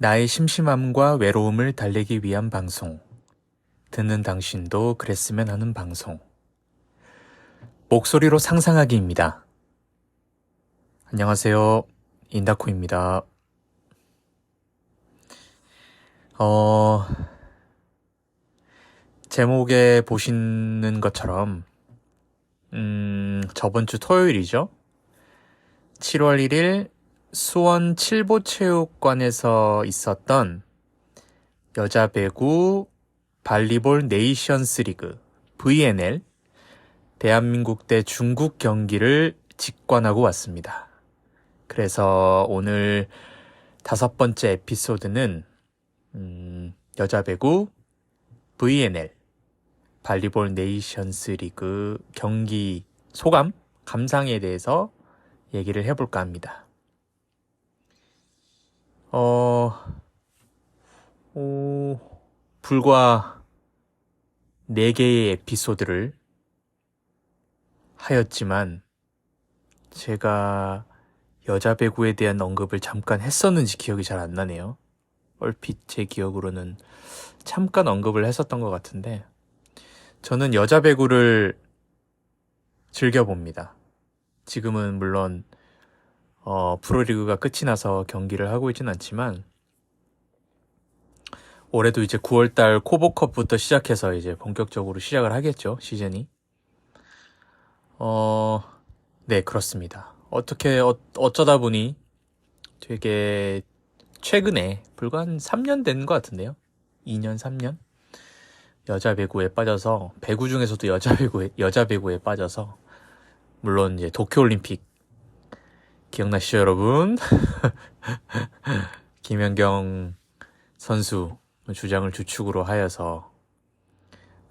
나의 심심함과 외로움을 달래기 위한 방송. 듣는 당신도 그랬으면 하는 방송. 목소리로 상상하기입니다. 안녕하세요. 인다코입니다. 제목에 보시는 것처럼, 저번 주 토요일이죠. 7월 1일 수원 칠보체육관에서 있었던 여자 배구 발리볼 네이션스 리그 VNL 대한민국 대 중국 경기를 직관하고 왔습니다. 그래서 오늘 5번째 에피소드는 여자 배구 VNL 발리볼 네이션스 리그 경기 소감, 감상에 대해서 얘기를 해볼까 합니다. 불과 4개의 에피소드를 하였지만 제가 여자 배구에 대한 언급을 잠깐 했었는지 기억이 잘 안 나네요. 얼핏 제 기억으로는 잠깐 언급을 했었던 것 같은데 저는 여자 배구를 즐겨봅니다. 지금은 물론 프로리그가 끝이 나서 경기를 하고 있진 않지만 올해도 이제 9월달 코보컵부터 시작해서 이제 본격적으로 시작을 하겠죠, 시즌이. 네, 그렇습니다. 어쩌다 보니 되게 최근에 불과 한 3년 된 것 같은데요. 2년, 3년? 여자 배구에 빠져서, 배구 중에서도 여자 배구에 빠져서, 물론 이제 도쿄올림픽 기억나시죠, 여러분? 김연경 선수 주장을 주축으로 하여서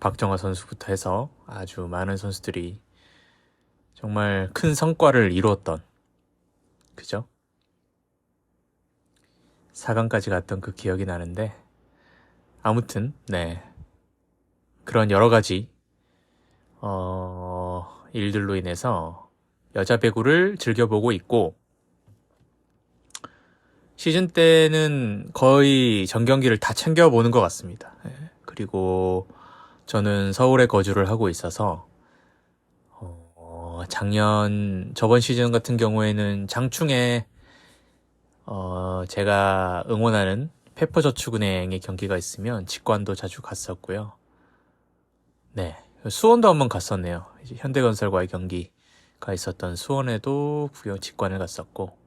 박정아 선수부터 해서 아주 많은 선수들이 정말 큰 성과를 이루었던, 그죠? 4강까지 갔던 그 기억이 나는데 아무튼 네, 그런 여러 가지 일들로 인해서 여자 배구를 즐겨보고 있고 시즌 때는 거의 전 경기를 다 챙겨보는 것 같습니다. 그리고 저는 서울에 거주를 하고 있어서 저번 시즌 같은 경우에는 장충에 제가 응원하는 페퍼저축은행의 경기가 있으면 직관도 자주 갔었고요. 네, 수원도 한번 갔었네요. 이제 현대건설과의 경기가 있었던 수원에도 직관을 갔었고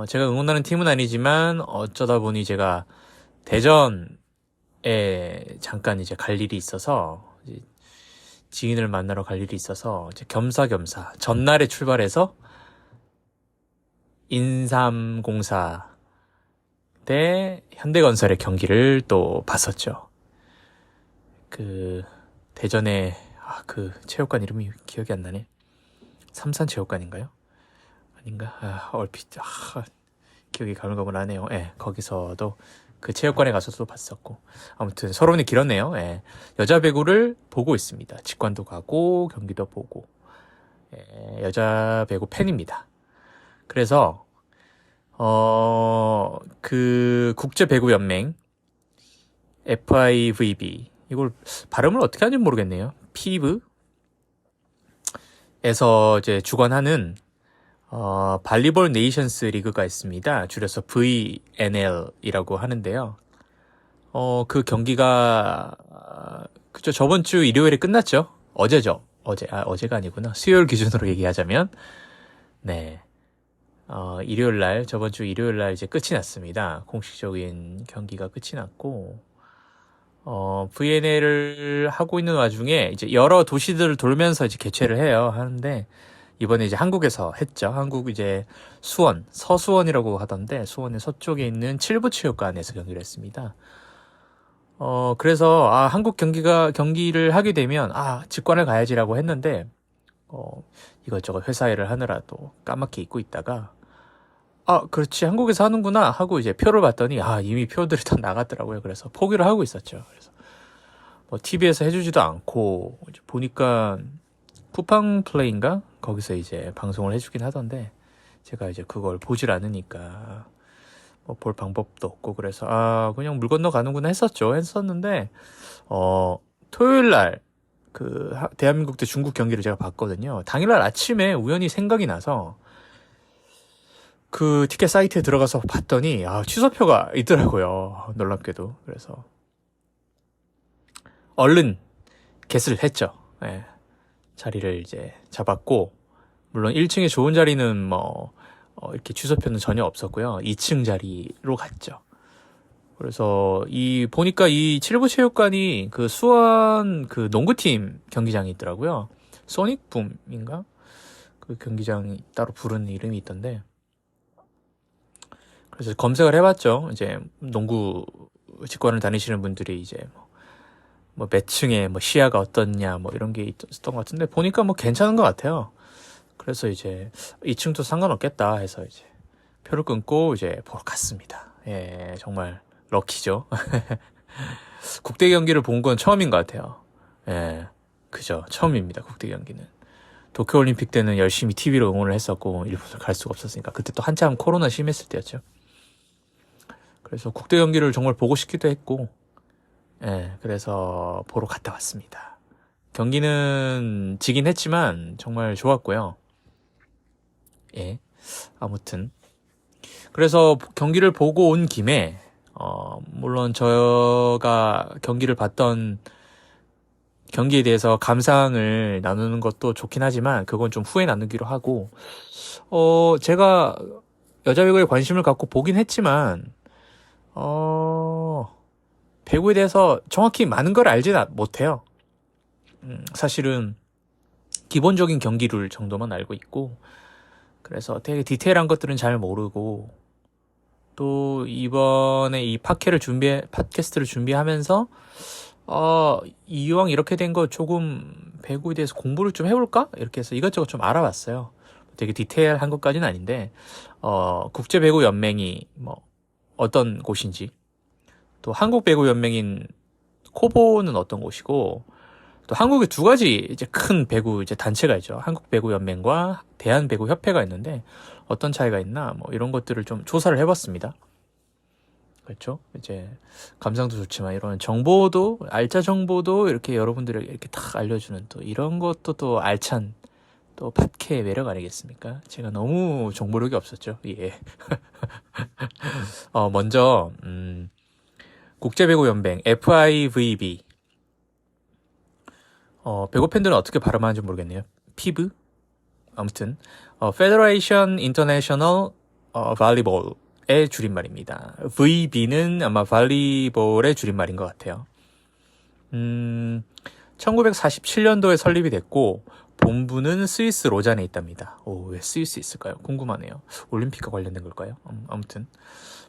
제가 응원하는 팀은 아니지만 어쩌다 보니 제가 대전에 잠깐 이제 갈 일이 있어서 이제 지인을 만나러 갈 일이 있어서 이제 겸사겸사 전날에 출발해서 인삼공사 대 현대건설의 경기를 또 봤었죠. 그 대전에 그 체육관 이름이 기억이 안 나네. 삼산체육관인가요? 아닌가? 얼핏 기억이 가물가물하네요. 예, 거기서도 그 체육관에 가서도 봤었고 아무튼 서론이 길었네요. 예, 여자 배구를 보고 있습니다. 직관도 가고 경기도 보고 여자 배구 팬입니다. 그래서 그 국제배구연맹 FIVB 이걸 발음을 어떻게 하는지 모르겠네요. 피브에서 이제 주관하는 발리볼 네이션스 리그가 있습니다. 줄여서 VNL이라고 하는데요. 그 경기가 그죠, 저번 주 일요일에 끝났죠. 어제죠. 어제가 아니구나. 수요일 기준으로 얘기하자면 네. 저번 주 일요일 날 이제 끝이 났습니다. 공식적인 경기가 끝이 났고 VNL을 하고 있는 와중에 이제 여러 도시들을 돌면서 이제 개최를 하는데 이번에 이제 한국에서 했죠. 한국 이제 수원, 서수원이라고 하던데 수원의 서쪽에 있는 칠보체육관에서 경기를 했습니다. 그래서 한국 경기를 하게 되면 직관을 가야지라고 했는데 이것저것 회사 일을 하느라 또 까맣게 잊고 있다가 그렇지 한국에서 하는구나 하고 이제 표를 봤더니 이미 표들이 다 나갔더라고요. 그래서 포기를 하고 있었죠. 그래서 뭐 TV에서 해주지도 않고 이제 보니까 쿠팡 플레이인가 거기서 이제 방송을 해주긴 하던데 제가 이제 그걸 보질 않으니까 뭐 볼 방법도 없고 그래서 그냥 물 건너 가는구나 했었는데 토요일 날 대한민국 대 중국 경기를 제가 봤거든요. 당일날 아침에 우연히 생각이 나서 그 티켓 사이트에 들어가서 봤더니 취소표가 있더라고요. 놀랍게도. 그래서 얼른 겟을 했죠. 예. 자리를 이제 잡았고, 물론 1층에 좋은 자리는 이렇게 취소표는 전혀 없었고요. 2층 자리로 갔죠. 그래서 보니까 이 칠부체육관이 그 수원 그 농구팀 경기장이 있더라고요. 소닉붐인가? 그 경기장이 따로 부르는 이름이 있던데. 그래서 검색을 해봤죠. 이제 농구 직관을 다니시는 분들이 이제 몇 층에 시야가 어떻냐 이런 게 있었던 것 같은데 보니까 괜찮은 것 같아요. 그래서 이제 2층도 상관없겠다 해서 이제 표를 끊고 이제 보러 갔습니다. 예, 정말 럭키죠. 국대 경기를 본 건 처음인 것 같아요. 예, 그죠. 처음입니다. 국대 경기는. 도쿄올림픽 때는 열심히 TV로 응원을 했었고 일본을 갈 수가 없었으니까 그때 또 한참 코로나 심했을 때였죠. 그래서 국대 경기를 정말 보고 싶기도 했고 그래서 보러 갔다 왔습니다. 경기는 지긴 했지만 정말 좋았고요. 예, 아무튼 그래서 경기를 보고 온 김에 물론 제가 경기를 봤던 경기에 대해서 감상을 나누는 것도 좋긴 하지만 그건 좀 후에 나누기로 하고 제가 여자 배구에 관심을 갖고 보긴 했지만 배구에 대해서 정확히 많은 걸 알지는 못해요. 사실은 기본적인 경기 룰 정도만 알고 있고 그래서 되게 디테일한 것들은 잘 모르고 또 이번에 이 팟캐스트를 준비하면서 이왕 이렇게 된 거 조금 배구에 대해서 공부를 좀 해볼까? 이렇게 해서 이것저것 좀 알아봤어요. 되게 디테일한 것까지는 아닌데 국제배구연맹이 어떤 곳인지 또 한국배구연맹인 코보는 어떤 곳이고 또 한국에 두 가지 이제 큰 배구 이제 단체가 있죠. 한국배구연맹과 대한배구협회가 있는데 어떤 차이가 있나 이런 것들을 좀 조사를 해봤습니다. 그렇죠? 이제 감상도 좋지만 이런 정보도 알짜 정보도 이렇게 여러분들에게 이렇게 딱 알려주는 또 이런 것도 또 알찬 또 팟캐의 매력 아니겠습니까? 제가 너무 정보력이 없었죠. 예. 먼저 국제배구연맹 FIVB 배구 팬들은 어떻게 발음하는지 모르겠네요. 피브? 아무튼 Federation International Volleyball의 줄임말입니다. VB는 아마 발리볼의 줄임말인 것 같아요. 1947년도에 설립이 됐고 본부는 스위스 로잔에 있답니다. 왜 스위스 있을까요? 궁금하네요. 올림픽과 관련된 걸까요? 아무튼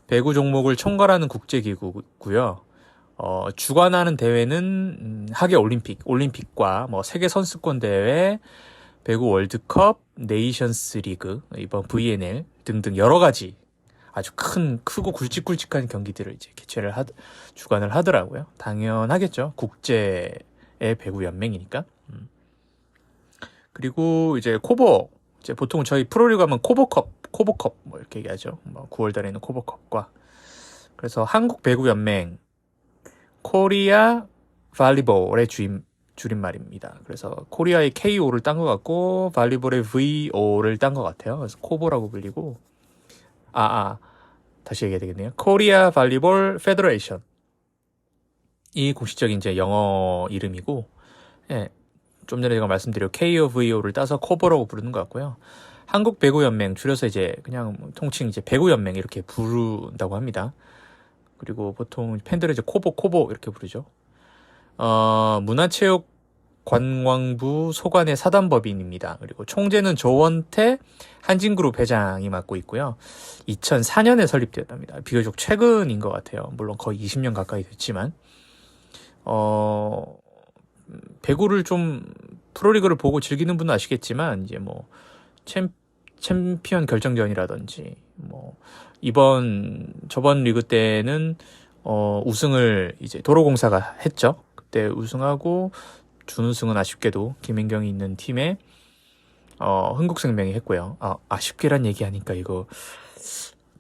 배구 종목을 총괄하는 국제기구고요. 주관하는 대회는 하계 올림픽과 세계 선수권 대회, 배구 월드컵, 네이션스 리그, 이번 VNL 등등 여러 가지 아주 크고 굵직굵직한 경기들을 이제 주관을 하더라고요. 당연하겠죠. 국제의 배구 연맹이니까. 그리고 이제 코보, 이제 보통 저희 프로리그 하면 코보컵 이렇게 얘기하죠. 9월 달에 있는 코보컵과 그래서 한국 배구 연맹 코리아 발리볼의 줄임말입니다. 그래서 코리아의 KO를 딴 것 같고 발리볼의 VO를 딴 것 같아요. 그래서 코보라고 불리고 다시 얘기해야 되겠네요. 코리아 발리볼 페더레이션 이 공식적인 이제 영어 이름이고 좀 전에 제가 말씀드린 KO, VO를 따서 코보라고 부르는 것 같고요. 한국 배구연맹 줄여서 이제 그냥 통칭 이제 배구연맹 이렇게 부른다고 합니다. 그리고 보통 팬들은 이제 코보 이렇게 부르죠. 문화체육관광부 소관의 사단법인입니다. 그리고 총재는 조원태 한진그룹 회장이 맡고 있고요. 2004년에 설립되었답니다. 비교적 최근인 것 같아요. 물론 거의 20년 가까이 됐지만 배구를 좀 프로리그를 보고 즐기는 분은 아시겠지만 이제 챔피언 결정전이라든지 저번 리그 때는 우승을 이제 도로공사가 했죠. 그때 우승하고 준우승은 아쉽게도 김연경이 있는 팀에 흥국생명이 했고요. 아쉽게란 얘기하니까 이거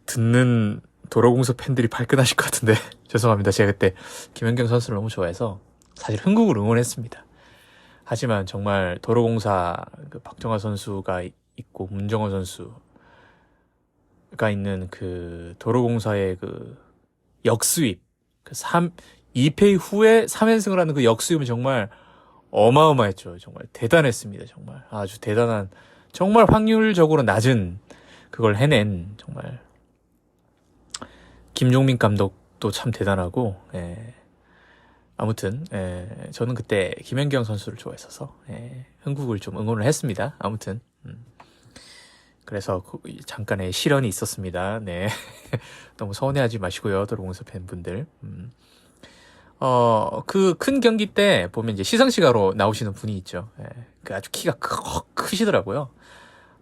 듣는 도로공사 팬들이 발끈하실 것 같은데 죄송합니다. 제가 그때 김연경 선수를 너무 좋아해서 사실 흥국을 응원했습니다. 하지만 정말 도로공사 그 박정하 선수가 있고 문정호 선수가 있는 그 도로공사의 그 역수입, 그 2패 후에 3연승을 하는 그 역수입은 정말 어마어마했죠. 정말 대단했습니다. 정말 아주 대단한, 정말 확률적으로 낮은 그걸 해낸 정말 김종민 감독도 참 대단하고, 아무튼 저는 그때 김연경 선수를 좋아했어서 흥국을 좀 응원을 했습니다. 아무튼 그래서 잠깐의 실언이 있었습니다. 네. 너무 서운해하지 마시고요, 도로공사 팬분들. 그 큰 경기 때 보면 이제 시상식하러 나오시는 분이 있죠. 그 아주 키가 크시더라고요.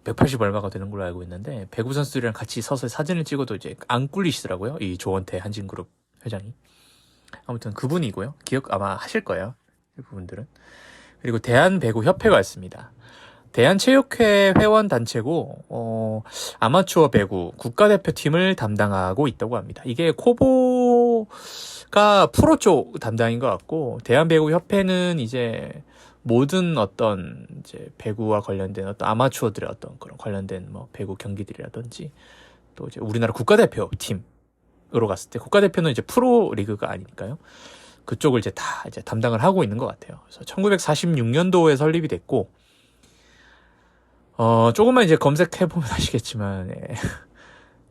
180 얼마가 되는 걸로 알고 있는데, 배구 선수들이랑 같이 서서 사진을 찍어도 이제 안 꿀리시더라고요. 이 조원태 한진그룹 회장이. 아무튼 그분이고요. 기억 아마 하실 거예요. 그 부분들은. 그리고 대한배구협회가 있습니다. 대한체육회 회원 단체고, 아마추어 배구 국가대표팀을 담당하고 있다고 합니다. 이게 코보가 프로 쪽 담당인 것 같고, 대한배구협회는 이제 모든 어떤 이제 배구와 관련된 어떤 아마추어들의 어떤 그런 관련된 뭐 배구 경기들이라든지, 또 이제 우리나라 국가대표 팀으로 갔을 때, 국가대표는 이제 프로 리그가 아니니까요. 그쪽을 이제 다 이제 담당을 하고 있는 것 같아요. 그래서 1946년도에 설립이 됐고, 조금만 이제 검색해보면 아시겠지만,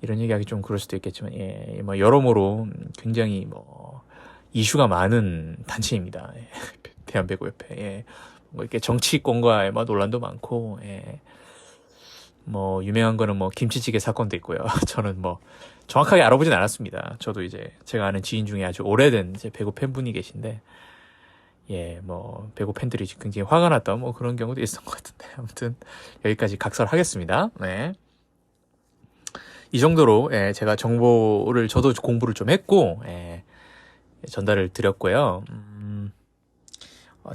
이런 얘기하기 좀 그럴 수도 있겠지만, 뭐, 여러모로 굉장히 뭐, 이슈가 많은 단체입니다. 대한배구협회. 뭐, 이렇게 정치권과의 뭐 논란도 많고, 뭐, 유명한 거는 뭐, 김치찌개 사건도 있고요. 저는 뭐, 정확하게 알아보진 않았습니다. 저도 이제, 제가 아는 지인 중에 아주 오래된 이제 배구 팬분이 계신데, 뭐, 배구 팬들이 굉장히 화가 났다, 뭐, 그런 경우도 있었던 것 같은데. 아무튼, 여기까지 각설하겠습니다. 네. 이 정도로, 제가 정보를, 저도 공부를 좀 했고, 전달을 드렸고요.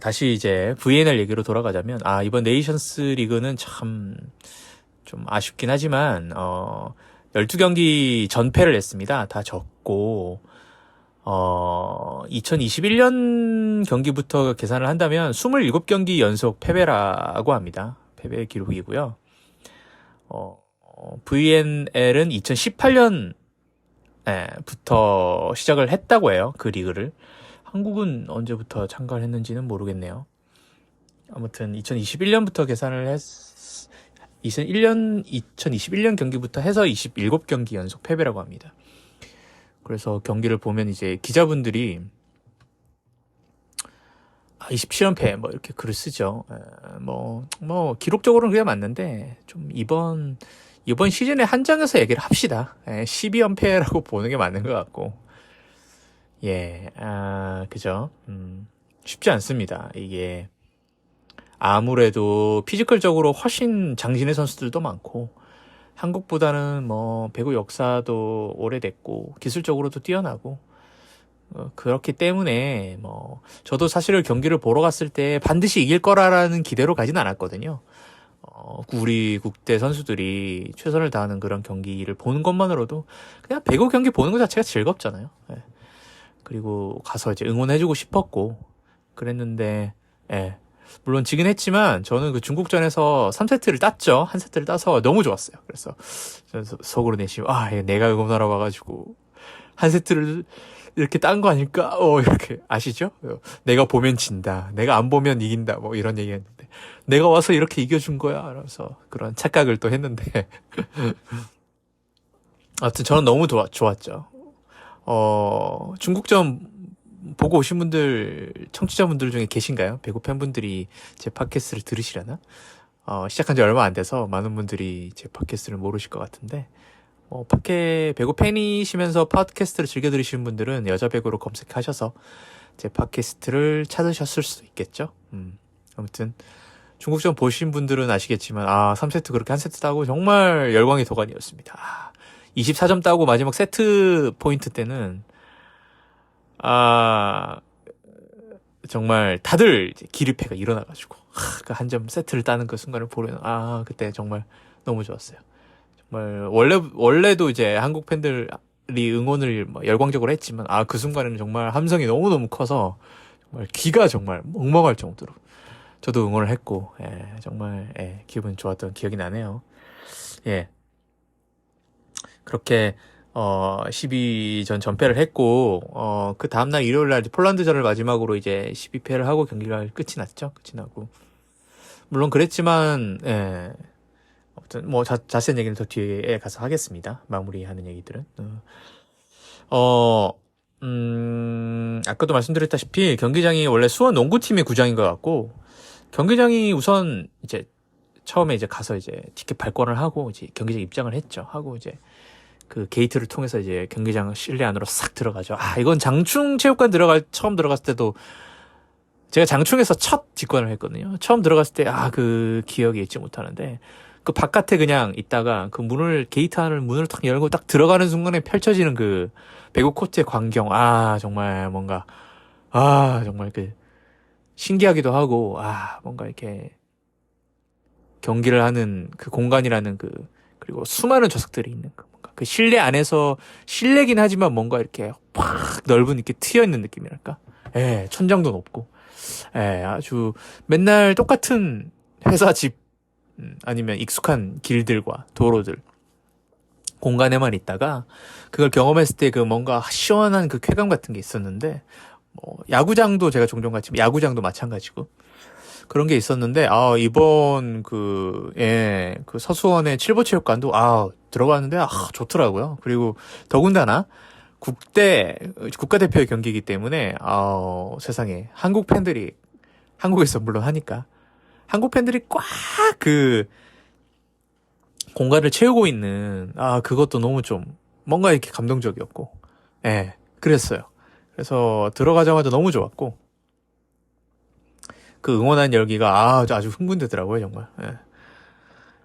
다시 이제 VNL 얘기로 돌아가자면, 이번 네이션스 리그는 참, 좀 아쉽긴 하지만, 12경기 전패를 했습니다. 다 졌고, 2021년 경기부터 계산을 한다면 27경기 연속 패배라고 합니다. 패배 기록이고요. VNL은 2018년부터 시작을 했다고 해요. 그 리그를. 한국은 언제부터 참가를 했는지는 모르겠네요. 아무튼 2021년부터 계산을 2021년 경기부터 해서 27경기 연속 패배라고 합니다. 그래서 경기를 보면 이제 기자분들이 27연패 뭐 이렇게 글을 쓰죠. 뭐 기록적으로는 그게 맞는데 좀 이번 시즌에 한정해서 얘기를 합시다. 12연패라고 보는 게 맞는 것 같고, 그죠? 쉽지 않습니다. 이게 아무래도 피지컬적으로 훨씬 장신의 선수들도 많고, 한국보다는 뭐 배구 역사도 오래됐고 기술적으로도 뛰어나고, 그렇기 때문에 뭐 저도 사실 경기를 보러 갔을 때 반드시 이길 거라는 기대로 가진 않았거든요. 우리 국대 선수들이 최선을 다하는 그런 경기를 보는 것만으로도 그냥 배구 경기 보는 것 자체가 즐겁잖아요. 그리고 가서 이제 응원해주고 싶었고 그랬는데, 물론 지긴 했지만 저는 그 중국전에서 3세트를 땄죠. 한 세트를 따서 너무 좋았어요. 그래서 속으로 내쉬고, 내가 응원하러 와가지고 한 세트를 이렇게 딴 거 아닐까? 이렇게 아시죠? 내가 보면 진다, 내가 안 보면 이긴다, 뭐 이런 얘기 했는데, 내가 와서 이렇게 이겨준 거야 라면서 그런 착각을 또 했는데 아무튼 저는 너무 좋았죠. 중국전 보고 오신 분들, 청취자분들 중에 계신가요? 배구 팬분들이 제 팟캐스트를 들으시려나? 시작한 지 얼마 안 돼서 많은 분들이 제 팟캐스트를 모르실 것 같은데, 배구 팬이시면서 팟캐스트를 즐겨 들으시는 분들은 여자 배구로 검색하셔서 제 팟캐스트를 찾으셨을 수도 있겠죠. 아무튼 중국전 보신 분들은 아시겠지만 3세트 그렇게 한 세트 따고 정말 열광의 도가니였습니다. 24점 따고 마지막 세트 포인트 때는 정말 다들 이제 기립회가 일어나가지고 그 한 점 세트를 따는 그 순간을 보면 그때 정말 너무 좋았어요. 정말 원래도 이제 한국 팬들이 응원을 뭐 열광적으로 했지만 그 순간에는 정말 함성이 너무너무 커서 정말 귀가 정말 멍멍할 정도로 저도 응원을 했고 정말 기분 좋았던 기억이 나네요. 예. 그렇게 12전 전패를 했고 그 다음날 일요일날 폴란드전을 마지막으로 이제 12패를 하고 경기가 끝이 났죠. 끝이 나고 물론 그랬지만 아무튼 뭐 자세한 얘기는 더 뒤에 가서 하겠습니다. 마무리하는 얘기들은 아까도 말씀드렸다시피 경기장이 원래 수원 농구팀의 구장인 것 같고 경기장이 우선 이제 처음에 이제 가서 이제 티켓 발권을 하고 이제 경기장 입장을 했죠. 하고 이제 그 게이트를 통해서 이제 경기장 실내 안으로 싹 들어가죠. 이건 장충 체육관 처음 들어갔을 때도 제가 장충에서 첫 직관을 했거든요. 처음 들어갔을 때 그 기억이 잊지 못하는데 그 바깥에 그냥 있다가 그 게이트 안을 문을 탁 열고 딱 들어가는 순간에 펼쳐지는 그 배구 코트의 광경 정말 뭔가 정말 그 신기하기도 하고 뭔가 이렇게 경기를 하는 그 공간이라는 그리고 수많은 좌석들이 있는 뭔가 그 실내 안에서 실내긴 하지만 뭔가 이렇게 팍 넓은 이렇게 트여 있는 느낌이랄까. 천장도 높고 아주 맨날 똑같은 회사 집 아니면 익숙한 길들과 도로들 공간에만 있다가 그걸 경험했을 때 그 뭔가 시원한 그 쾌감 같은 게 있었는데 야구장도 제가 종종 갔지만 야구장도 마찬가지고 그런 게 있었는데 이번 그 서수원의 칠보체육관도 들어갔는데 좋더라고요. 그리고 더군다나 국가대표의 경기이기 때문에 세상에 한국에서 물론 하니까 한국 팬들이 꽉 그 공간을 채우고 있는 그것도 너무 좀 뭔가 이렇게 감동적이었고 그랬어요. 그래서 들어가자마자 너무 좋았고 그 응원한 열기가 아주 흥분되더라고요 정말.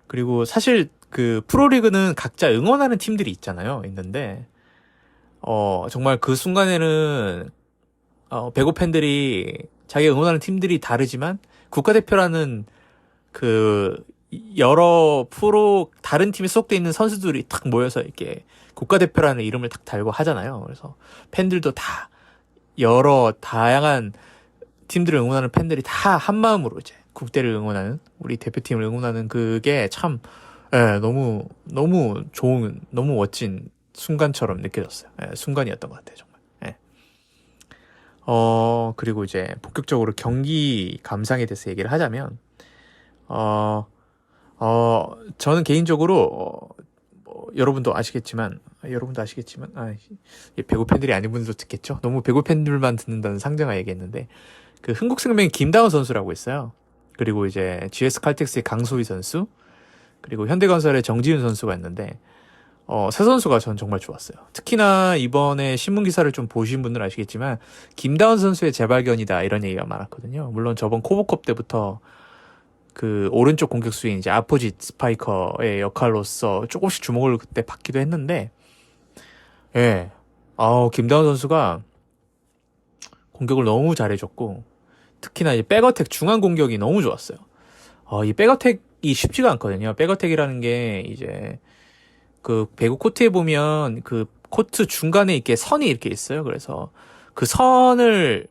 그리고 사실 그 프로리그는 각자 응원하는 팀들이 있는데 정말 그 순간에는 배구 팬들이 자기가 응원하는 팀들이 다르지만 국가대표라는 그 여러 다른 팀에 소속돼 있는 선수들이 탁 모여서 이렇게 국가대표라는 이름을 탁 달고 하잖아요. 그래서 팬들도 다 여러 다양한 팀들을 응원하는 팬들이 다 한마음으로 이제 국대를 응원하는 우리 대표팀을 응원하는 그게 참 너무 좋은 너무 멋진 순간처럼 느껴졌어요. 순간이었던 것 같아요 정말. 그리고 이제 본격적으로 경기 감상에 대해서 얘기를 하자면 저는 개인적으로 여러분도 아시겠지만 배구 팬들이 아닌 분들도 듣겠죠. 너무 배구 팬들만 듣는다는 상정하 얘기했는데 그 흥국생명의 김다운 선수라고 있어요. 그리고 이제 GS 칼텍스의 강소희 선수 그리고 현대건설의 정지훈 선수가 있는데 세 선수가 전 정말 좋았어요. 특히나 이번에 신문기사를 좀 보신 분들은 아시겠지만 김다운 선수의 재발견이다 이런 얘기가 많았거든요. 물론 저번 코보컵 때부터 그 오른쪽 공격수인 이제 아포짓 스파이커의 역할로서 조금씩 주목을 그때 받기도 했는데 김다운 선수가 공격을 너무 잘해줬고 특히나 이제 백어택 중앙 공격이 너무 좋았어요. 이 백어택이 쉽지가 않거든요. 백어택이라는 게 이제 그 배구 코트에 보면 그 코트 중간에 이렇게 선이 이렇게 있어요. 그래서 그 선을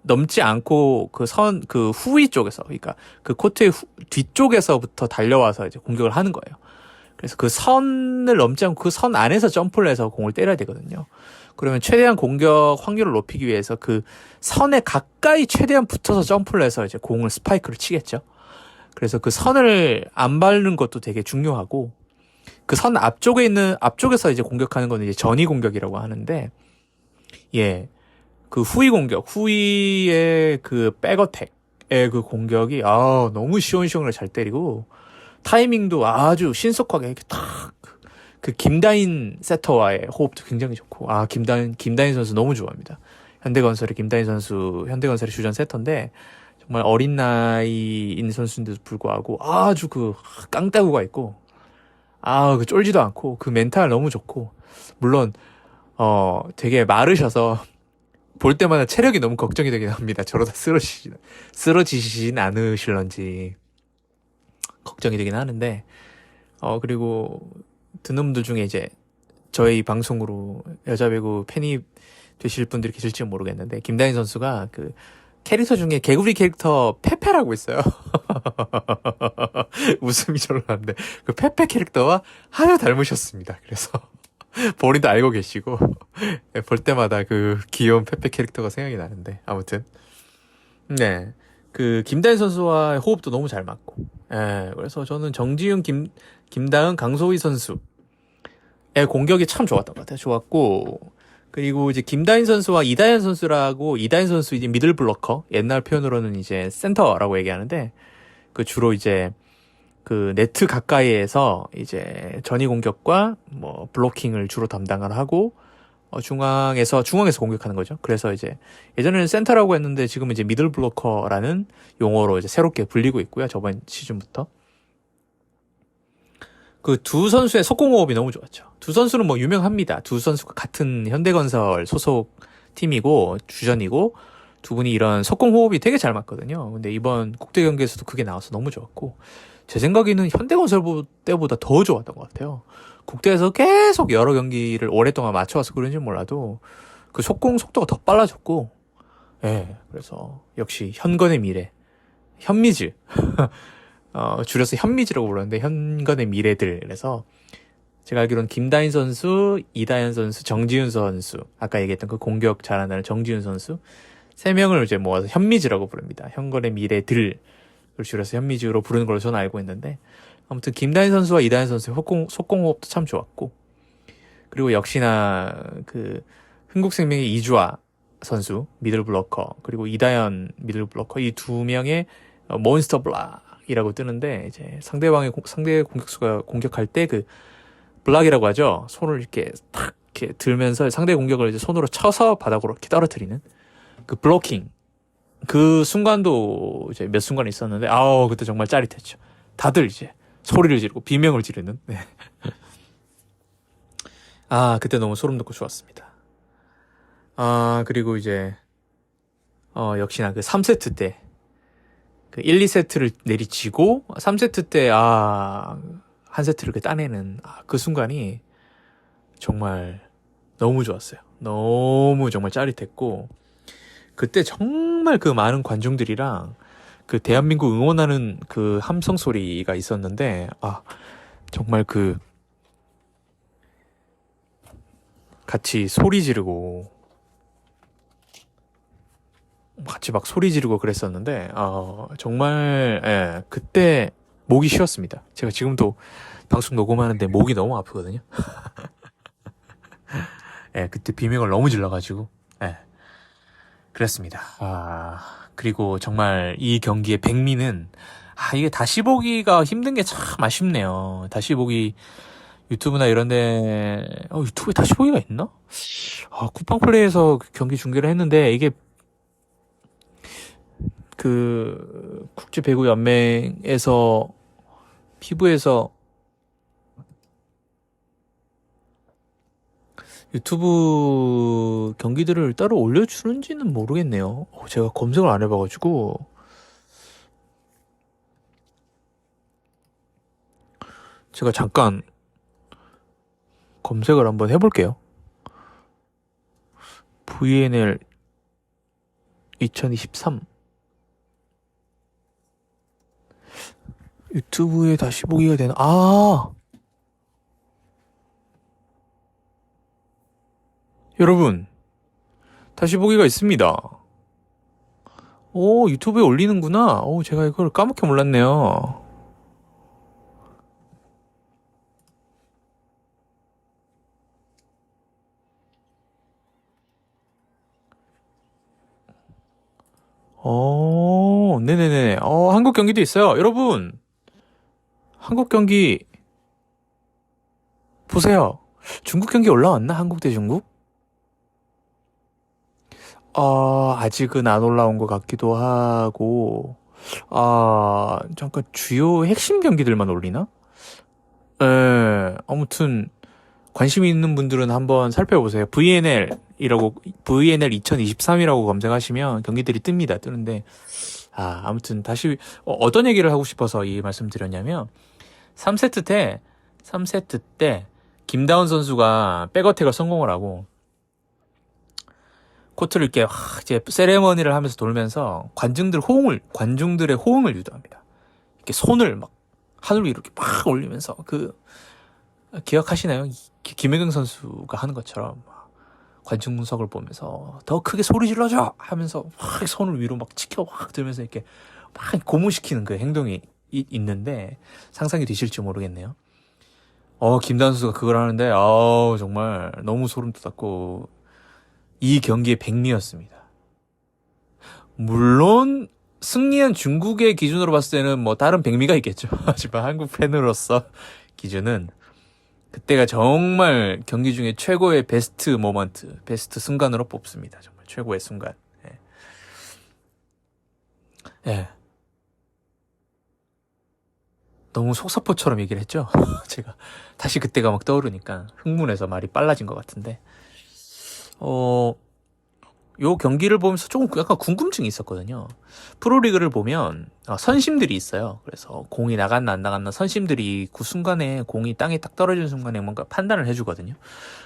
넘지 않고 그 후위 쪽에서 그러니까 그 코트의 뒤쪽에서부터 달려와서 이제 공격을 하는 거예요. 그래서 그 선을 넘지 않고 그 선 안에서 점프를 해서 공을 때려야 되거든요. 그러면 최대한 공격 확률을 높이기 위해서 그 선에 가까이 최대한 붙어서 점프를 해서 이제 공을 스파이크를 치겠죠. 그래서 그 선을 안 밟는 것도 되게 중요하고 그 선 앞쪽에서 이제 공격하는 건 이제 전위 공격이라고 하는데 그 후위의 그 백어택의 그 공격이 너무 시원시원하게 잘 때리고 타이밍도 아주 신속하게 이렇게 탁 그 김다인 세터와의 호흡도 굉장히 좋고 김다인 선수 너무 좋아합니다. 현대건설의 주전 세터인데 정말 어린 나이인 선수인데도 불구하고 아주 그 깡따구가 있고 그 쫄지도 않고 그 멘탈 너무 좋고 물론 되게 마르셔서 볼 때마다 체력이 너무 걱정이 되긴 합니다. 저러다 쓰러지진 않으실런지 걱정이 되긴 하는데, 그리고 듣는 분들 중에 이제 저희 방송으로 여자 배구 팬이 되실 분들이 계실지 모르겠는데, 김다인 선수가 그 캐릭터 중에 개구리 캐릭터 페페라고 있어요. 웃음이 절로 나는데, 그 페페 캐릭터와 하나 닮으셨습니다. 그래서 본인도 알고 계시고, 볼 때마다 그 귀여운 페페 캐릭터가 생각이 나는데, 아무튼. 네. 그 김다인 선수와 호흡도 너무 잘 맞고, 예, 그래서 저는 정지훈, 김다은, 강소희 선수의 공격이 참 좋았던 것 같아요. 좋았고, 그리고 이제 김다인 선수와 이다현 선수라고, 이다현 선수 이제 미들 블러커, 옛날 표현으로는 이제 센터라고 얘기하는데, 그 주로 이제 그 네트 가까이에서 이제 전위 공격과 뭐 블로킹을 주로 담당을 하고, 중앙에서 공격하는 거죠. 그래서 이제 예전에는 센터라고 했는데 지금은 이제 미들 블로커라는 용어로 이제 새롭게 불리고 있고요. 저번 시즌부터. 그 두 선수의 속공호흡이 너무 좋았죠. 두 선수는 뭐 유명합니다. 두 선수가 같은 현대건설 소속 팀이고 주전이고 두 분이 이런 속공호흡이 되게 잘 맞거든요. 근데 이번 국대 경기에서도 그게 나와서 너무 좋았고, 제 생각에는 현대건설 때보다 더 좋았던 것 같아요. 국대에서 계속 여러 경기를 오랫동안 맞춰와서 그런지 몰라도 그 속공 속도가 더 빨라졌고, 예, 그래서 역시 현건의 미래, 현미즈, 줄여서 현미즈라고 불렀는데 현건의 미래들. 그래서 제가 알기로는 김다인 선수, 이다현 선수, 정지훈 선수, 아까 얘기했던 그 공격 잘한다는 정지훈 선수 세 명을 이제 모아서 현미즈라고 부릅니다. 현건의 미래들을 줄여서 현미즈로 부르는 걸로 저는 알고 있는데, 아무튼 김다인 선수와 이다현 선수의 속공호흡도 참 좋았고, 그리고 역시나 그 흥국생명의 이주아 선수 미들 블로커, 그리고 이다현 미들 블로커, 이 두 명의 몬스터 블락이라고 뜨는데, 이제 상대 공격수가 공격할 때 그 블락이라고 하죠. 손을 이렇게 탁 이렇게 들면서 상대 공격을 이제 손으로 쳐서 바닥으로 이렇게 떨어뜨리는 그 블로킹. 그 순간도 이제 몇 순간 있었는데, 그때 정말 짜릿했죠. 다들 이제 소리를 지르고 비명을 지르는. 네. 그때 너무 소름 돋고 좋았습니다. 그리고 이제 역시나 그 3세트 때 그 1, 2세트를 내리치고 3세트 때 한 세트를 따내는 그 순간이 정말 너무 좋았어요. 너무 정말 짜릿했고, 그때 정말 그 많은 관중들이랑 그 대한민국 응원하는 그 함성 소리가 있었는데, 정말 그 같이 소리 지르고 같이 막 소리 지르고 그랬었는데, 정말, 예, 그때 목이 쉬었습니다. 제가 지금도 방송 녹음하는데 목이 너무 아프거든요. 예, 그때 비명을 너무 질러가지고, 예, 그랬습니다. 그리고 정말 이 경기의 백미는, 이게 다시 보기가 힘든 게 참 아쉽네요. 다시 보기, 유튜브나 이런데, 유튜브에 다시 보기가 있나? 쿠팡 플레이에서 경기 중계를 했는데, 이게 그 국제 배구 연맹에서 피부에서 유튜브 경기들을 따로 올려주는지는 모르겠네요. 제가 검색을 안 해봐가지고. 제가 잠깐 검색을 한번 해볼게요. VNL 2023 유튜브에 다시 보기가 되나? 여러분, 다시 보기가 있습니다. 유튜브에 올리는구나. 제가 이걸 까먹게 몰랐네요. 네네네. 한국 경기도 있어요. 여러분, 한국 경기 보세요. 중국 경기 올라왔나? 한국 대 중국? 아직은 안 올라온 것 같기도 하고, 잠깐 주요 핵심 경기들만 올리나? 아무튼 관심 있는 분들은 한번 살펴보세요. VNL 2023이라고 검색하시면 경기들이 뜨는데, 아무튼 다시 어떤 얘기를 하고 싶어서 이 말씀 드렸냐면, 3세트 때 김다운 선수가 백어택을 성공을 하고 코트를 이렇게 이제 세레머니를 하면서 돌면서 관중들의 호응을 유도합니다. 이렇게 손을 막 하늘 위로 이렇게 막 올리면서 기억하시나요? 김혜경 선수가 하는 것처럼 관중석을 보면서 더 크게 소리 질러줘 하면서 확 손을 위로 막 치켜 확 들면서 이렇게 막 고무시키는 그 행동이 있는데 상상이 되실지 모르겠네요. 김다운 선수가 그걸 하는데 정말 너무 소름 돋았고 이 경기의 백미였습니다. 물론 승리한 중국의 기준으로 봤을 때는 뭐 다른 백미가 있겠죠. 하지만 한국 팬으로서 기준은 그때가 정말 경기 중에 최고의 베스트 모먼트, 베스트 순간으로 뽑습니다. 정말 최고의 순간. 예. 너무 속사포처럼 얘기를 했죠. 제가 다시 그때가 막 떠오르니까 흥분해서 말이 빨라진 것 같은데, 요 경기를 보면서 조금 약간 궁금증이 있었거든요. 프로리그를 보면 선심들이 있어요. 그래서 공이 나갔나 안 나갔나 선심들이 그 순간에 공이 땅에 딱 떨어지는 순간에 뭔가 판단을 해주거든요.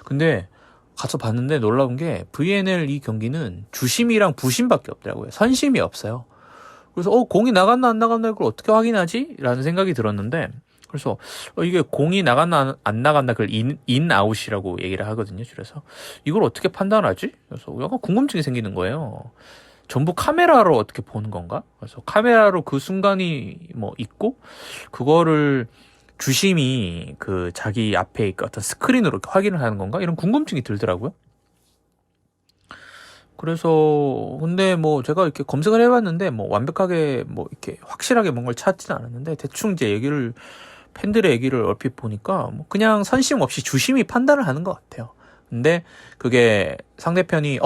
근데 가서 봤는데 놀라운 게 VNL 이 경기는 주심이랑 부심밖에 없더라고요. 선심이 없어요. 그래서 공이 나갔나 안 나갔나 이걸 어떻게 확인하지? 라는 생각이 들었는데, 그래서 이게 공이 나갔나 안 나갔나 그걸 인아웃이라고 얘기를 하거든요. 그래서 이걸 어떻게 판단하지? 그래서 약간 궁금증이 생기는 거예요. 전부 카메라로 어떻게 보는 건가? 그래서 카메라로 그 순간이 뭐 있고 그거를 주심이 그 자기 앞에 어떤 스크린으로 이렇게 확인을 하는 건가? 이런 궁금증이 들더라고요. 그래서 근데 뭐 제가 이렇게 검색을 해봤는데 뭐 완벽하게 뭐 이렇게 확실하게 뭔가를 찾지는 않았는데 대충 이제 팬들의 얘기를 얼핏 보니까 뭐 그냥 선심 없이 주심이 판단을 하는 것 같아요. 근데 그게 상대편이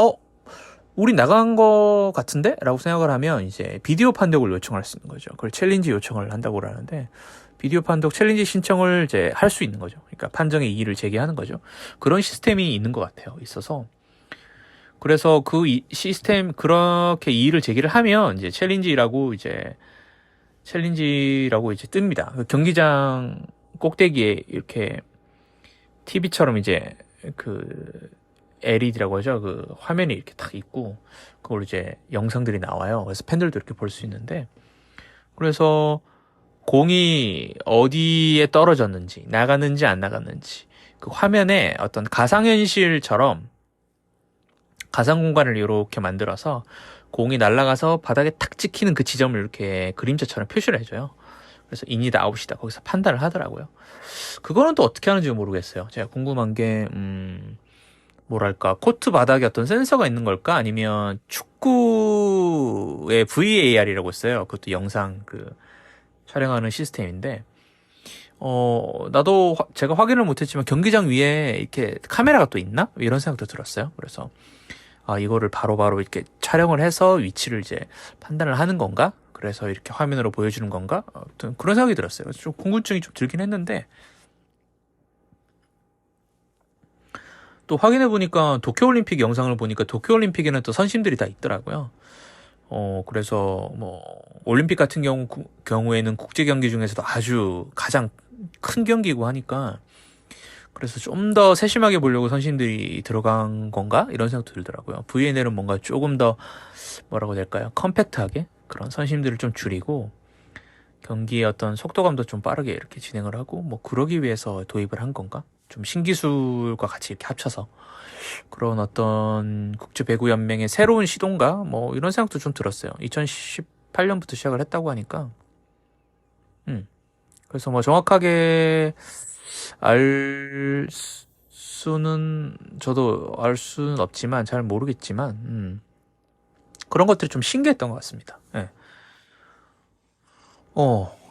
우리 나간 거 같은데? 라고 생각을 하면 이제 비디오 판독을 요청할 수 있는 거죠. 그걸 챌린지 요청을 한다고 하는데 비디오 판독 챌린지 신청을 이제 할 수 있는 거죠. 그러니까 판정의 이의를 제기하는 거죠. 그런 시스템이 있는 것 같아요. 있어서 그래서 그 시스템 그렇게 이의를 제기를 하면 이제 챌린지라고 이제 뜹니다. 그 경기장 꼭대기에 이렇게 TV처럼 이제 그 LED라고 하죠. 그 화면이 이렇게 딱 있고 그걸 이제 영상들이 나와요. 그래서 팬들도 이렇게 볼 수 있는데 그래서 공이 어디에 떨어졌는지 나갔는지 안 나갔는지 그 화면에 어떤 가상현실처럼 가상 공간을 이렇게 만들어서 공이 날아가서 바닥에 탁 찍히는 그 지점을 이렇게 그림자처럼 표시를 해줘요. 그래서 인이다 아웃이다 거기서 판단을 하더라고요. 그거는 또 어떻게 하는지 모르겠어요. 제가 궁금한 게 뭐랄까 코트 바닥에 어떤 센서가 있는 걸까? 아니면 축구의 VAR이라고 있어요. 그것도 영상 촬영하는 시스템인데 나도 제가 확인을 못했지만 경기장 위에 이렇게 카메라가 또 있나? 이런 생각도 들었어요. 그래서 이거를 바로바로 이렇게 촬영을 해서 위치를 이제 판단을 하는 건가? 그래서 이렇게 화면으로 보여주는 건가? 아무튼 그런 생각이 들었어요. 좀 궁금증이 좀 들긴 했는데 또 확인해보니까 도쿄올림픽 영상을 보니까 도쿄올림픽에는 또 선심들이 다 있더라고요. 그래서 뭐 올림픽 같은 경우에는 국제 경기 중에서도 아주 가장 큰 경기고 하니까 그래서 좀 더 세심하게 보려고 선심들이 들어간 건가? 이런 생각도 들더라고요. VNL은 뭔가 조금 더 뭐라고 해야 될까요? 컴팩트하게 그런 선심들을 좀 줄이고 경기의 어떤 속도감도 좀 빠르게 이렇게 진행을 하고 뭐 그러기 위해서 도입을 한 건가? 좀 신기술과 같이 이렇게 합쳐서 그런 어떤 국제배구연맹의 새로운 시도인가? 뭐 이런 생각도 좀 들었어요. 2018년부터 시작을 했다고 하니까 그래서 뭐 정확하게 저도 알 수는 없지만 잘 모르겠지만 그런 것들이 좀 신기했던 것 같습니다. 네.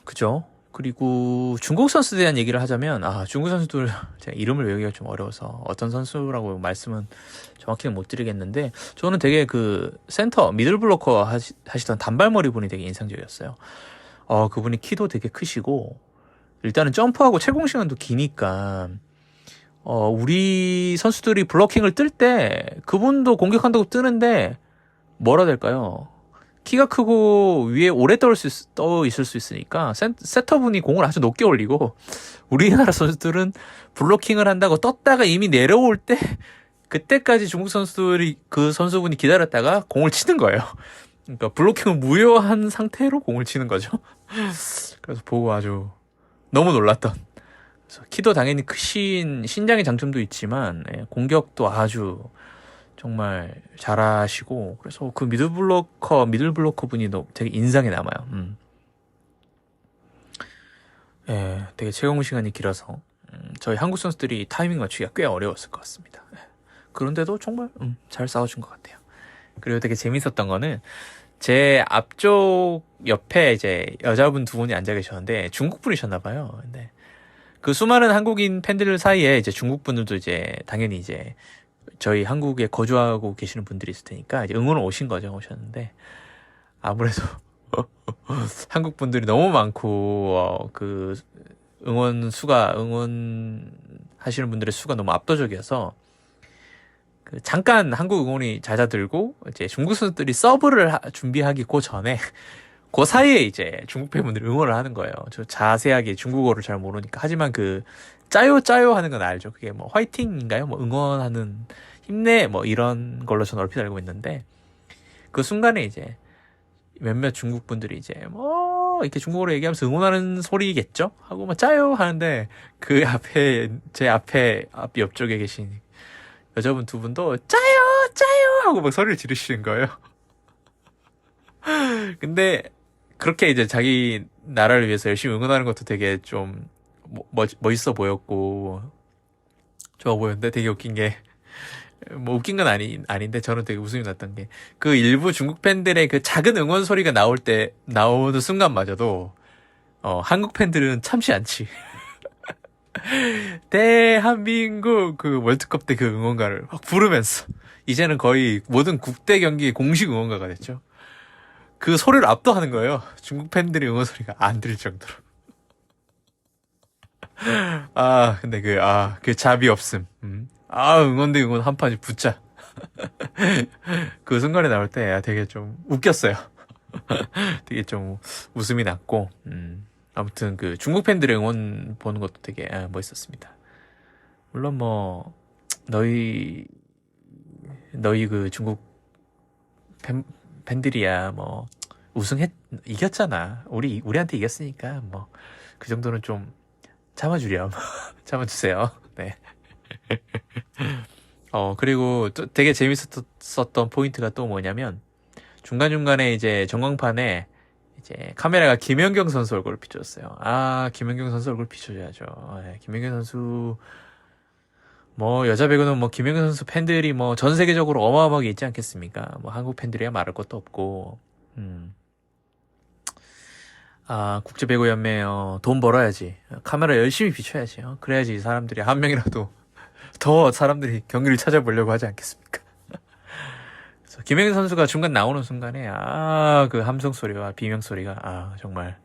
그죠. 그리고 중국 선수에 대한 얘기를 하자면 중국 선수들 제가 이름을 외우기가 좀 어려워서 어떤 선수라고 말씀은 정확히는 못 드리겠는데 저는 되게 그 센터 미들블로커 하시던 단발머리 분이 되게 인상적이었어요. 그분이 키도 되게 크시고 일단은 점프하고 채공 시간도 기니까 우리 선수들이 블로킹을 뜰 때 그분도 공격한다고 뜨는데 뭐라 될까요? 키가 크고 위에 오래 떠 있을 수 있으니까 세터분이 공을 아주 높게 올리고 우리나라 선수들은 블로킹을 한다고 떴다가 이미 내려올 때 그때까지 중국 선수들이 그 선수분이 기다렸다가 공을 치는 거예요. 그러니까 블로킹을 무효한 상태로 공을 치는 거죠. 그래서 보고 아주 너무 놀랐던. 그래서 키도 당연히 크신 신장의 장점도 있지만 공격도 아주 정말 잘하시고 그래서 그 미들 블로커 분이 되게 인상에 남아요. 되게 채용 시간이 길어서 저희 한국 선수들이 타이밍 맞추기가 꽤 어려웠을 것 같습니다. 그런데도 정말 잘 싸워준 것 같아요. 그리고 되게 재밌었던 거는 제 앞쪽 옆에 이제 여자분 두 분이 앉아 계셨는데 중국 분이셨나 봐요. 근데 그 수많은 한국인 팬들 사이에 이제 중국 분들도 이제 당연히 이제 저희 한국에 거주하고 계시는 분들이 있을 테니까 이제 응원을 오셨는데 아무래도 한국 분들이 너무 많고 그 응원 하시는 분들의 수가 너무 압도적이어서 그 잠깐 한국 응원이 잦아들고 이제 중국 선수들이 서브를 준비하기 그 전에 그 사이에 이제 중국 팬분들이 응원을 하는 거예요. 저 자세하게 중국어를 잘 모르니까. 하지만 그 짜요 하는 건 알죠. 그게 뭐 화이팅인가요? 뭐 응원하는 힘내 뭐 이런 걸로 저는 얼핏 알고 있는데 그 순간에 이제 몇몇 중국 분들이 이제 뭐 이렇게 중국어로 얘기하면서 응원하는 소리겠죠? 하고 뭐 짜요 하는데 그 앞에 제 앞에 앞 옆쪽에 계신 여자분 두 분도 짜요 하고 막 소리를 지르시는 거예요. 근데 그렇게 이제 자기 나라를 위해서 열심히 응원하는 것도 되게 좀 멋있어 보였고 좋아 보였는데 되게 웃긴 게 뭐 웃긴 건 아닌데 저는 되게 웃음이 났던 게 그 일부 중국 팬들의 그 작은 응원 소리가 나오는 순간마저도 한국 팬들은 참지 않지. 대한민국 그 월드컵 때 그 응원가를 막 부르면서 이제는 거의 모든 국대 경기의 공식 응원가가 됐죠. 그 소리를 압도하는 거예요. 중국 팬들의 응원 소리가 안 들릴 정도로. 근데 그 잡이 없음. 응원 대 응원 한 판이 붙자. 그 순간에 나올 때 되게 좀 웃겼어요. 되게 좀 웃음이 났고, 아무튼 그 중국 팬들의 응원 보는 것도 되게 멋있었습니다. 물론 뭐, 너희 그 중국 팬들이야 뭐, 이겼잖아. 우리한테 이겼으니까 뭐, 그 정도는 좀 참아주렴. 참아주세요. 네. 그리고 또 되게 재밌었던 포인트가 또 뭐냐면, 중간중간에 이제 전광판에 이제 카메라가 김연경 선수 얼굴을 비춰줬어요. 김연경 선수 얼굴 비춰줘야죠. 김연경 선수, 뭐, 여자 배구는 뭐, 김연경 선수 팬들이 뭐, 전 세계적으로 어마어마하게 있지 않겠습니까? 뭐, 한국 팬들이야 말할 것도 없고, 국제배구연맹, 돈 벌어야지. 카메라 열심히 비춰야지. 그래야지 사람들이 한 명이라도 더 사람들이 경기를 찾아보려고 하지 않겠습니까? 그래서 김연경 선수가 중간 나오는 순간에, 그 함성 소리와 비명 소리가, 정말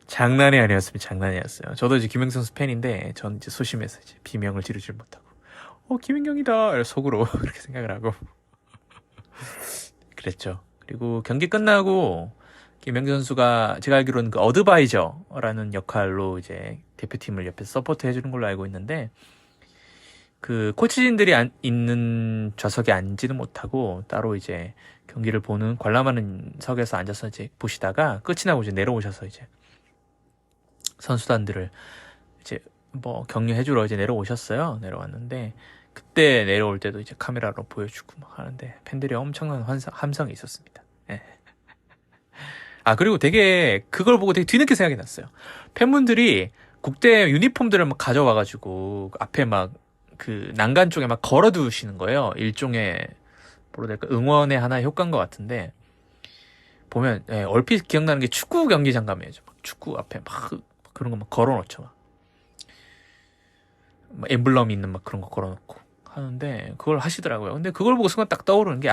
장난이 아니었습니다. 장난이 아니었어요. 저도 이제 김연경 선수 팬인데, 전 이제 소심해서 이제 비명을 지르지 못하고, 김연경이다! 속으로 그렇게 생각을 하고, 그랬죠. 그리고 경기 끝나고, 김연경 선수가 제가 알기로는 그 어드바이저라는 역할로 이제 대표팀을 옆에서 서포트 해주는 걸로 알고 있는데 그 코치진들이 있는 좌석에 앉지는 못하고 따로 이제 경기를 보는 관람하는 석에서 앉아서 이제 보시다가 끝이 나고 이제 내려오셔서 이제 선수단들을 이제 뭐 격려해주러 이제 내려오셨어요. 내려왔는데 그때 내려올 때도 이제 카메라로 보여주고 막 하는데 팬들이 엄청난 함성이 있었습니다. 예. 그리고 되게 그걸 보고 되게 뒤늦게 생각이 났어요. 팬분들이 국대 유니폼들을 막 가져와가지고 앞에 막 그 난간 쪽에 막 걸어두시는 거예요. 일종의 뭐라 될까 응원의 하나의 효과인 것 같은데 보면 얼핏 기억나는 게 축구 경기장 가면 막 축구 앞에 막 그런 거 막 걸어놓죠. 막 엠블럼이 있는 막 그런 거 걸어놓고 하는데 그걸 하시더라고요. 근데 그걸 보고 순간 딱 떠오르는 게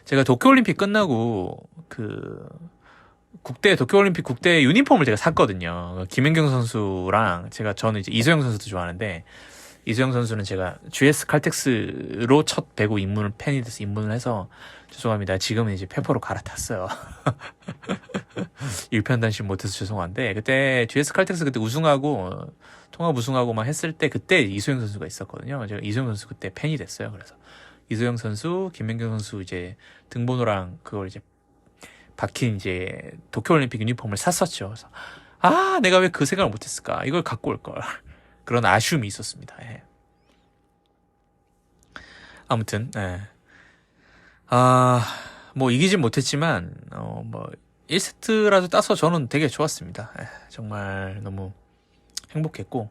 제가 도쿄올림픽 끝나고 그 도쿄올림픽 국대 유니폼을 제가 샀거든요. 김연경 선수랑 저는 이제 이소영 선수도 좋아하는데 이수영 선수는 제가 GS 칼텍스로 첫 배구 입문을 팬이 돼서 입문을 해서 죄송합니다. 지금은 이제 페퍼로 갈아탔어요. 일편단심 못해서 죄송한데 그때 GS 칼텍스 그때 우승하고 통합 우승하고 막 했을 때 그때 이수영 선수가 있었거든요. 제가 이수영 선수 그때 팬이 됐어요. 그래서 이수영 선수, 김연경 선수 이제 등번호랑 그걸 이제 박힌 이제 도쿄올림픽 유니폼을 샀었죠. 그래서 내가 왜 그 생각을 못했을까? 이걸 갖고 올 걸. 그런 아쉬움이 있었습니다. 예. 아무튼 뭐 이기진 못했지만 뭐 1세트라도 따서 저는 되게 좋았습니다. 정말 너무 행복했고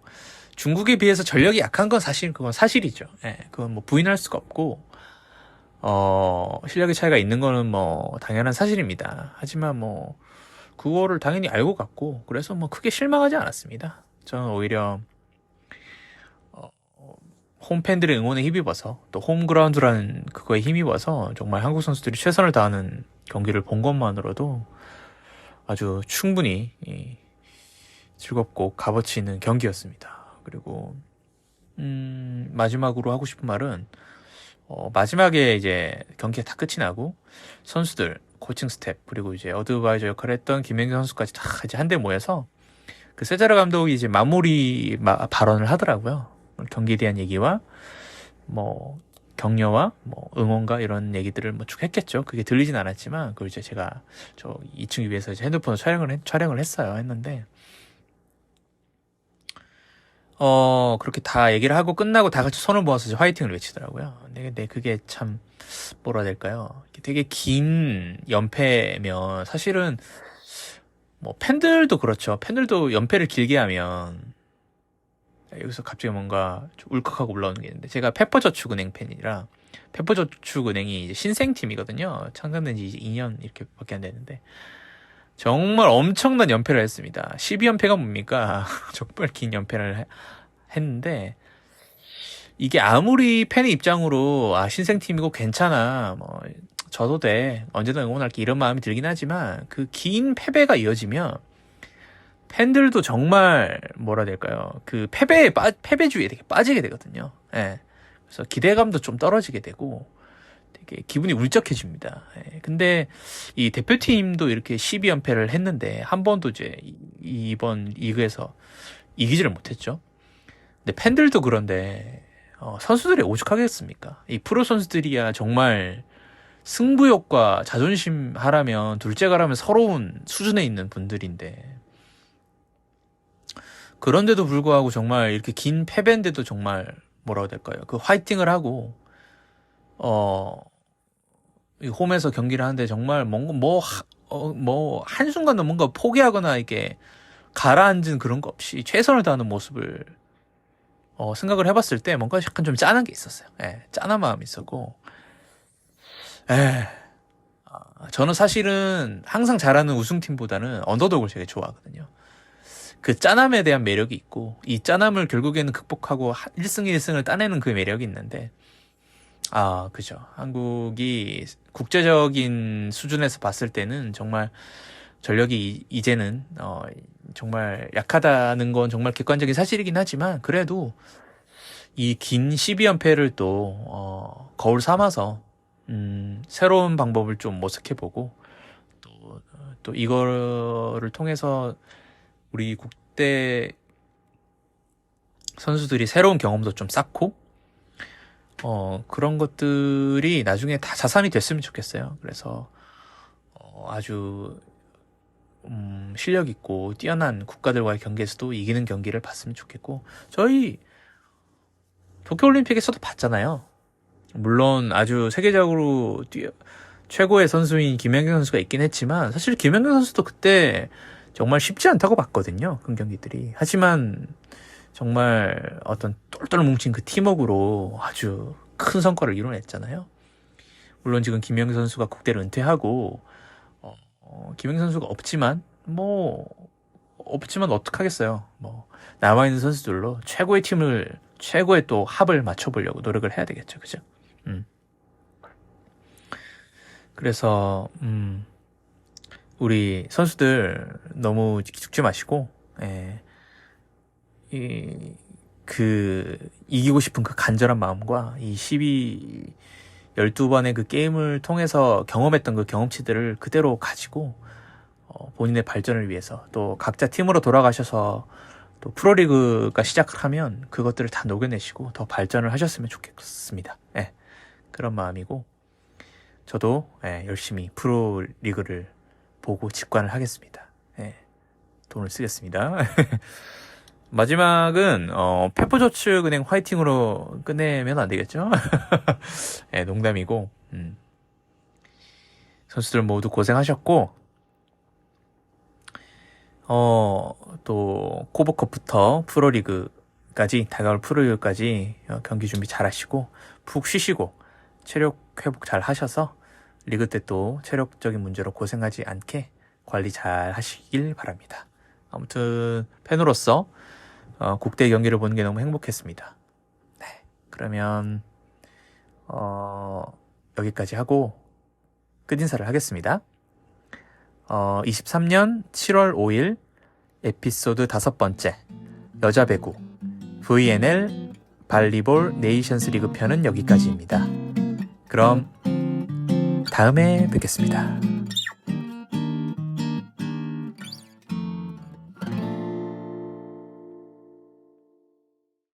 중국에 비해서 전력이 약한 건 그건 사실이죠. 그건 뭐 부인할 수가 없고 실력의 차이가 있는 거는 뭐 당연한 사실입니다. 하지만 뭐 그거를 당연히 알고 갔고 그래서 뭐 크게 실망하지 않았습니다. 저는 오히려 홈팬들의 응원에 힘입어서 또 홈그라운드라는 그거에 힘입어서 정말 한국 선수들이 최선을 다하는 경기를 본 것만으로도 아주 충분히 즐겁고 값어치 있는 경기였습니다. 그리고 마지막으로 하고 싶은 말은 마지막에 이제 경기가 다 끝이 나고 선수들, 코칭 스텝 그리고 이제 어드바이저 역할을 했던 김연경 선수까지 다 이제 한데 모여서 그 세자르 감독이 이제 마무리 발언을 하더라고요. 경기에 대한 얘기와 뭐 격려와 뭐 응원가 이런 얘기들을 뭐 쭉 했겠죠. 그게 들리진 않았지만 그걸 이제 제가 저 2층 위에서 이제 핸드폰으로 촬영을 했는데 그렇게 다 얘기를 하고 끝나고 다 같이 손을 모아서 이제 화이팅을 외치더라고요. 근데 그게 참 뭐라 해야 될까요? 되게 긴 연패면 사실은 뭐 팬들도 그렇죠. 팬들도 연패를 길게 하면 여기서 갑자기 뭔가 좀 울컥하고 올라오는 게 있는데 제가 페퍼저축은행 팬이라 페퍼저축은행이 이제 신생팀이거든요. 창단된 지 이제 2년 이렇게밖에 안 됐는데 정말 엄청난 연패를 했습니다. 12연패가 뭡니까? 정말 긴 연패를 했는데 이게 아무리 팬의 입장으로 신생팀이고 괜찮아 뭐 져도 돼 언제든 응원할게 이런 마음이 들긴 하지만 그 긴 패배가 이어지면 팬들도 정말 뭐라 해야 될까요? 그 패배주의에 되게 빠지게 되거든요. 그래서 기대감도 좀 떨어지게 되고 되게 기분이 울적해집니다. 근데 이 대표팀도 이렇게 12연패를 했는데 한 번도 이제 이번 리그에서 이기지를 못했죠. 근데 팬들도 그런데 선수들이 오죽하겠습니까? 이 프로 선수들이야 정말 승부욕과 자존심 하라면 둘째 가라면 서러운 수준에 있는 분들인데 그런데도 불구하고 정말 이렇게 긴 패배인데도 정말 뭐라고 해야 될까요? 그 화이팅을 하고 이 홈에서 경기를 하는데 정말 뭔가 뭐 한순간도 뭔가 포기하거나 이게 가라앉은 그런 거 없이 최선을 다하는 모습을 생각을 해봤을 때 뭔가 약간 좀 짠한 게 있었어요. 짠한 마음이 있었고 저는 사실은 항상 잘하는 우승팀보다는 언더독을 되게 좋아하거든요. 그 짠함에 대한 매력이 있고 이 짠함을 결국에는 극복하고 1승 1승을 따내는 그 매력이 있는데 그죠. 한국이 국제적인 수준에서 봤을 때는 정말 전력이 이제는 정말 약하다는 건 정말 객관적인 사실이긴 하지만 그래도 이 긴 12연패를 또 거울 삼아서 새로운 방법을 좀 모색해보고 또 이거를 통해서 우리 국대 선수들이 새로운 경험도 좀 쌓고 그런 것들이 나중에 다 자산이 됐으면 좋겠어요. 그래서 아주 실력 있고 뛰어난 국가들과의 경기에서도 이기는 경기를 봤으면 좋겠고 저희 도쿄올림픽에서도 봤잖아요. 물론 아주 세계적으로 최고의 선수인 김연경 선수가 있긴 했지만 사실 김연경 선수도 그때 정말 쉽지 않다고 봤거든요. 그 경기들이. 하지만 정말 어떤 똘똘 뭉친 그 팀워크로 아주 큰 성과를 이뤄냈잖아요. 물론 지금 김연경 선수가 국대를 은퇴하고 김연경 선수가 없지만 어떡하겠어요. 남아있는 선수들로 최고의 또 합을 맞춰보려고 노력을 해야 되겠죠. 그죠? 그래서 우리 선수들 너무 죽지 마시고 이기고 싶은 그 간절한 마음과 이 12번의 그 게임을 통해서 경험했던 그 경험치들을 그대로 가지고 본인의 발전을 위해서 또 각자 팀으로 돌아가셔서 또 프로리그가 시작하면 그것들을 다 녹여내시고 더 발전을 하셨으면 좋겠습니다. 예, 그런 마음이고 저도 열심히 프로리그를 보고 직관을 하겠습니다. 예, 돈을 쓰겠습니다. 마지막은 페퍼저축은행 화이팅으로 끝내면 안 되겠죠? 예, 농담이고 선수들 모두 고생하셨고 또 코보컵부터 프로리그까지 다가올 프로리그까지 경기 준비 잘 하시고 푹 쉬시고 체력 회복 잘 하셔서 리그 때 또 체력적인 문제로 고생하지 않게 관리 잘 하시길 바랍니다. 아무튼 팬으로서 국대 경기를 보는 게 너무 행복했습니다. 네, 그러면 여기까지 하고 끝인사를 하겠습니다. 23년 7월 5일 에피소드 5번째 여자 배구 VNL 발리볼 네이션스 리그 편은 여기까지입니다. 그럼 다음에 뵙겠습니다.